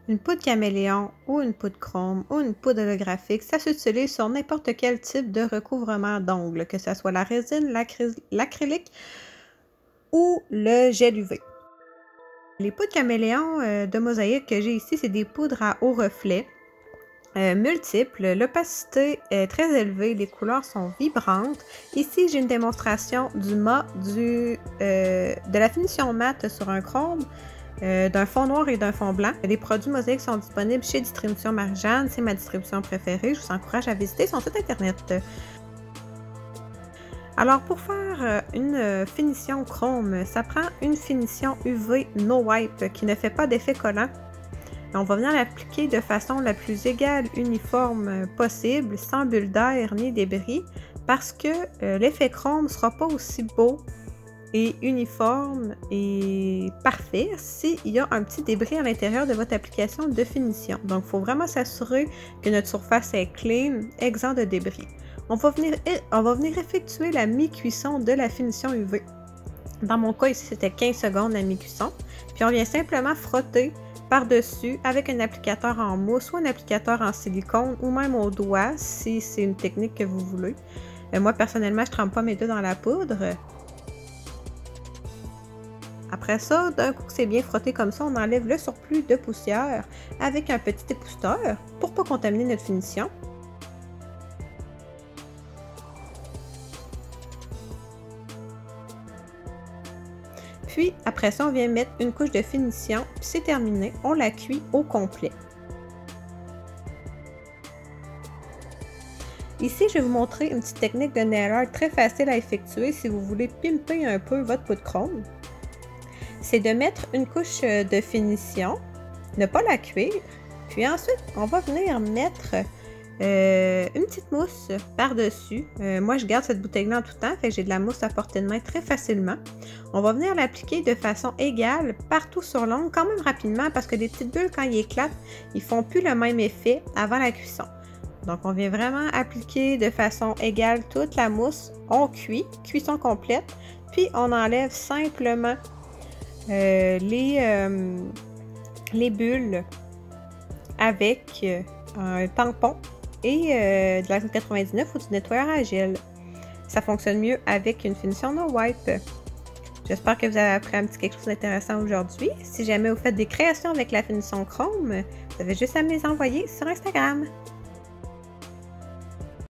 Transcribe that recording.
Une poudre caméléon ou une poudre chrome ou une poudre holographique, ça s'utilise sur n'importe quel type de recouvrement d'ongles, que ce soit la résine, l'acrylique ou le gel UV. Les poudres caméléon de mosaïque que j'ai ici, c'est des poudres à haut reflet, multiples, l'opacité est très élevée, les couleurs sont vibrantes. Ici, j'ai une démonstration du mat de la finition mat sur un chrome, d'un fond noir et d'un fond blanc. Les produits mosaïques sont disponibles chez Distribution Marie-Jeanne, c'est ma distribution préférée. Je vous encourage à visiter son site internet. Alors, pour faire une finition chrome, ça prend une finition UV No Wipe qui ne fait pas d'effet collant. On va venir l'appliquer de façon la plus égale, uniforme possible, sans bulles d'air ni débris, parce que l'effet chrome ne sera pas aussi beau et uniforme et parfait s'il y a un petit débris à l'intérieur de votre application de finition. Donc, il faut vraiment s'assurer que notre surface est clean, exempt de débris. On va venir effectuer la mi-cuisson de la finition UV. Dans mon cas, ici, c'était 15 secondes la mi-cuisson. Puis, on vient simplement frotter par-dessus avec un applicateur en mousse ou un applicateur en silicone ou même au doigt si c'est une technique que vous voulez. Moi, personnellement, je ne trempe pas mes doigts dans la poudre. Après ça, d'un coup que c'est bien frotté comme ça, on enlève le surplus de poussière avec un petit épousseteur pour ne pas contaminer notre finition. Puis, après ça, on vient mettre une couche de finition, puis c'est terminé, on la cuit au complet. Ici, je vais vous montrer une petite technique de nail art très facile à effectuer si vous voulez pimper un peu votre poudre chrome. C'est de mettre une couche de finition, ne pas la cuire, puis ensuite, on va venir mettre une petite mousse par-dessus. Moi, je garde cette bouteille-là en tout temps, fait que j'ai de la mousse à portée de main très facilement. On va venir l'appliquer de façon égale partout sur l'ongle, quand même rapidement, parce que les petites bulles, quand ils éclatent, ils font plus le même effet avant la cuisson. Donc, on vient vraiment appliquer de façon égale toute la mousse. On cuit, cuisson complète, puis on enlève simplement les bulles avec un tampon et de la 99 ou du nettoyeur à gel. Ça fonctionne mieux avec une finition No Wipe. J'espère que vous avez appris un petit quelque chose d'intéressant aujourd'hui. Si jamais vous faites des créations avec la finition chrome, vous avez juste à me les envoyer sur Instagram.